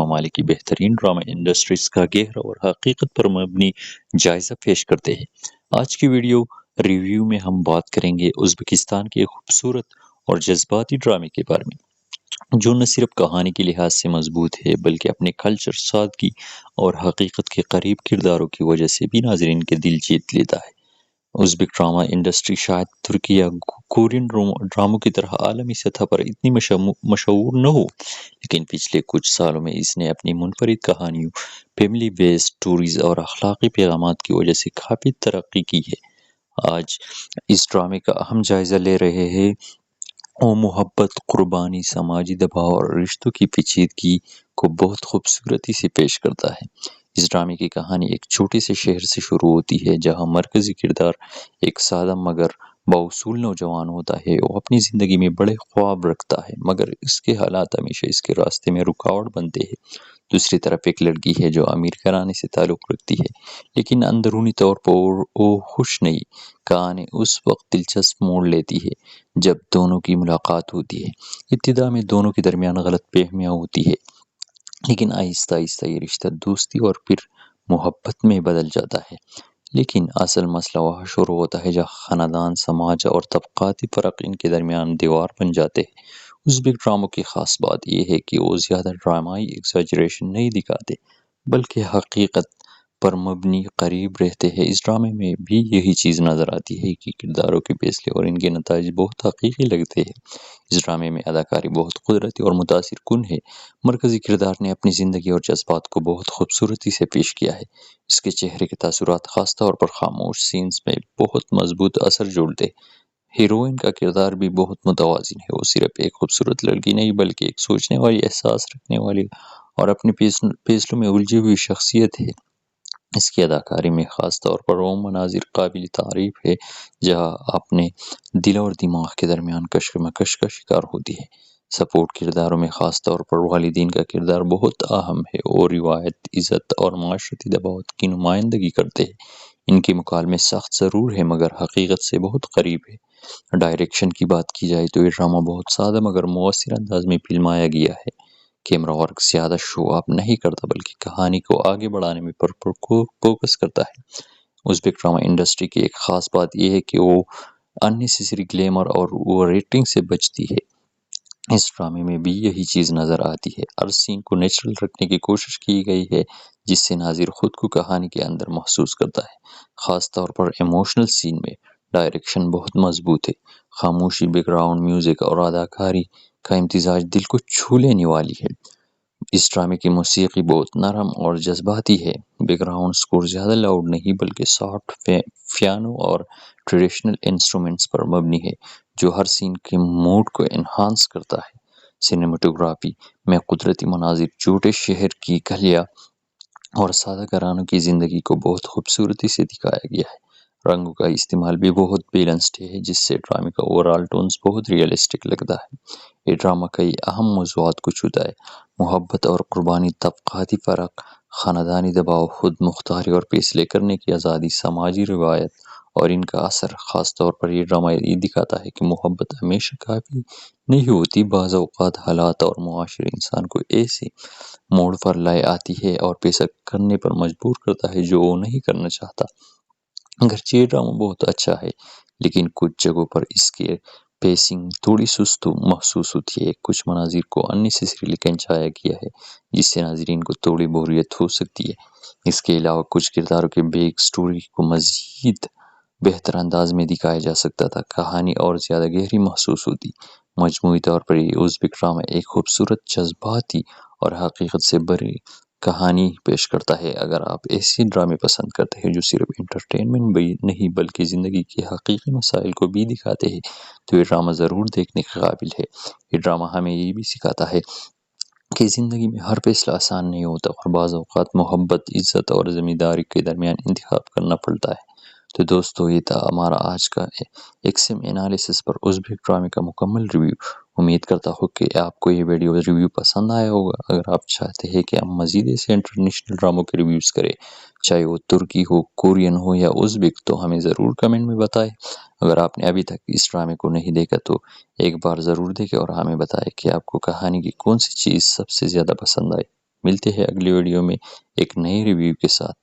ممالک کی بہترین ڈرامہ انڈسٹریز کا گہرا اور حقیقت پر مبنی جائزہ پیش کرتے ہیں۔ آج کی ویڈیو ریویو میں ہم بات کریں گے ازبکستان کے خوبصورت اور جذباتی ڈرامے کے بارے میں، جو نہ صرف کہانی کے لحاظ سے مضبوط ہے بلکہ اپنے کلچر، سادگی اور حقیقت کے قریب کرداروں کی وجہ سے بھی ناظرین کے دل جیت لیتا ہے۔ ازبک ڈرامہ انڈسٹری شاید ترکی یا کورین ڈراموں کی طرح عالمی سطح پر اتنی مشہور نہ ہو، لیکن پچھلے کچھ سالوں میں اس نے اپنی منفرد کہانیوں، فیملی بیسڈ سٹوریز اور اخلاقی پیغامات کی وجہ سے کافی ترقی کی ہے۔ آج اس ڈرامے کا اہم جائزہ لے رہے ہیں وہ محبت، قربانی، سماجی دباؤ اور رشتوں کی پیچیدگی کو بہت خوبصورتی سے پیش کرتا ہے۔ اس ڈرامے کی کہانی ایک چھوٹے سے شہر سے شروع ہوتی ہے جہاں مرکزی کردار ایک سادہ مگر بااصول نوجوان ہوتا ہے۔ وہ اپنی زندگی میں بڑے خواب رکھتا ہے مگر اس کے حالات ہمیشہ اس کے راستے میں رکاوٹ بنتے ہیں۔ دوسری طرف ایک لڑکی ہے جو امیر گھرانے سے تعلق رکھتی ہے لیکن اندرونی طور پر وہ خوش نہیں۔ کہانی اس وقت دلچسپ موڑ لیتی ہے جب دونوں کی ملاقات ہوتی ہے۔ ابتدا میں دونوں کے درمیان غلط فہمیاں ہوتی ہے لیکن آہستہ آہستہ یہ رشتہ دوستی اور پھر محبت میں بدل جاتا ہے۔ لیکن اصل مسئلہ وہاں شروع ہوتا ہے جہاں خاندان، سماج اور طبقاتی فرق ان کے درمیان دیوار بن جاتے ہیں۔ ازبک ڈراموں کی خاص بات یہ ہے کہ وہ زیادہ ڈرامائی ایگزیجریشن نہیں دکھاتے بلکہ حقیقت پر مبنی قریب رہتے ہیں۔ اس ڈرامے میں بھی یہی چیز نظر آتی ہے کہ کرداروں کے فیصلے اور ان کے نتائج بہت حقیقی لگتے ہیں۔ اس ڈرامے میں اداکاری بہت قدرتی اور متاثر کن ہے۔ مرکزی کردار نے اپنی زندگی اور جذبات کو بہت خوبصورتی سے پیش کیا ہے۔ اس کے چہرے کے تاثرات خاص طور پر خاموش سینز میں بہت مضبوط اثر جوڑتے ہیں۔ ہیروئن کا کردار بھی بہت متوازن ہے۔ وہ صرف ایک خوبصورت لڑکی نہیں بلکہ ایک سوچنے والی، احساس رکھنے والی اور اپنے فیصلوں میں الجھی ہوئی شخصیت ہے۔ اس کی اداکاری میں خاص طور پر وہ مناظر قابل تعریف ہے جہاں اپنے دل اور دماغ کے درمیان کشمکش کا شکار ہوتی ہے۔ سپورٹ کرداروں میں خاص طور پر والدین کا کردار بہت اہم ہے۔ وہ روایت، عزت اور معاشرتی دباؤ کی نمائندگی کرتے ہیں۔ ان کے مکالمے سخت ضرور ہیں مگر حقیقت سے بہت قریب ہے۔ ڈائریکشن کی بات کی جائے تو یہ ڈرامہ بہت سادہ مگر مؤثر انداز میں فلمایا گیا ہے۔ کیمرہ ورک زیادہ شو آف نہیں کرتا بلکہ کہانی کو آگے بڑھانے میں فوکس کرتا ہے۔ ازبک ڈرامہ انڈسٹری کی ایک خاص بات یہ ہے کہ وہ اننیسیسری گلیمر اور اوور ریٹنگ سے بچتی ہے۔ اس ڈرامے میں بھی یہی چیز نظر آتی ہے۔ ہر سین کو نیچرل رکھنے کی کوشش کی گئی ہے جس سے ناظر خود کو کہانی کے اندر محسوس کرتا ہے۔ خاص طور پر ایموشنل سین میں ڈائریکشن بہت مضبوط ہے۔ خاموشی، بیک گراؤنڈ میوزک اور اداکاری کا امتزاج دل کو چھو لینے والی ہے۔ اس ڈرامے کی موسیقی بہت نرم اور جذباتی ہے۔ بیک گراؤنڈ سکور زیادہ لاؤڈ نہیں بلکہ سافٹ پیانو اور ٹریڈیشنل انسٹرومنٹس پر مبنی ہے جو ہر سین کے موڈ کو انہانس کرتا ہے۔ سینیمیٹوگرافی میں قدرتی مناظر، چھوٹے شہر کی گلیاں اور سادہ گھرانوں کی زندگی کو بہت خوبصورتی سے دکھایا گیا ہے۔ رنگوں کا استعمال بھی بہت بیلنسڈ ہے جس سے ڈرامے کا اوورآل ٹونز بہت ریئلسٹک لگتا ہے۔ یہ ڈرامہ کئی اہم موضوعات کو چھوتا ہے: محبت اور قربانی، طبقاتی فرق، خاندانی دباؤ، خود مختاری اور فیصلے کرنے کی آزادی، سماجی روایت اور ان کا اثر۔ خاص طور پر یہ ڈرامہ یہ دکھاتا ہے کہ محبت ہمیشہ کافی نہیں ہوتی۔ بعض اوقات حالات اور معاشرے انسان کو ایسے موڑ پر لے آتی ہے اور فیصلہ کرنے پر مجبور کرتا ہے جو وہ نہیں کرنا چاہتا۔ اگرچہ یہ ڈرامہ بہت اچھا ہے لیکن کچھ جگہوں پر اس کی پیسنگ تھوڑی سست محسوس ہوتی ہے۔ کچھ مناظر کو اننیسیسریلی کھنچایا گیا ہے جس سے ناظرین کو تھوڑی بوریت ہو سکتی ہے۔ اس کے علاوہ کچھ کرداروں کے بیک سٹوری کو مزید بہتر انداز میں دکھایا جا سکتا تھا۔ کہانی اور زیادہ گہری محسوس ہوتی۔ مجموعی طور پر یہ ازبک ڈرامہ ایک خوبصورت، جذباتی اور حقیقت سے بھری کہانی پیش کرتا ہے۔ اگر آپ ایسے ڈرامے پسند کرتے ہیں جو صرف انٹرٹینمنٹ نہیں بلکہ زندگی کے حقیقی مسائل کو بھی دکھاتے ہیں تو یہ ڈرامہ ضرور دیکھنے کے قابل ہے۔ یہ ڈرامہ ہمیں یہ بھی سکھاتا ہے کہ زندگی میں ہر فیصلہ آسان نہیں ہوتا اور بعض اوقات محبت، عزت اور ذمہ داری کے درمیان انتخاب کرنا پڑتا ہے۔ تو دوستو، یہ تھا ہمارا آج کا ایکسیم انالیسس پر ازبک ڈرامے کا مکمل ریویو۔ امید کرتا ہوں کہ آپ کو یہ ویڈیو ریویو پسند آیا ہوگا۔ اگر آپ چاہتے ہیں کہ ہم مزید ایسے انٹرنیشنل ڈراموں کے ریویوز کریں، چاہے وہ ترکی ہو، کورین ہو یا ازبک، تو ہمیں ضرور کمنٹ میں بتائیں۔ اگر آپ نے ابھی تک اس ڈرامے کو نہیں دیکھا تو ایک بار ضرور دیکھیں اور ہمیں بتائیں کہ آپ کو کہانی کی کون سی چیز سب سے زیادہ پسند آئی۔ ملتے ہیں اگلی ویڈیو میں ایک نئی ریویو کے ساتھ۔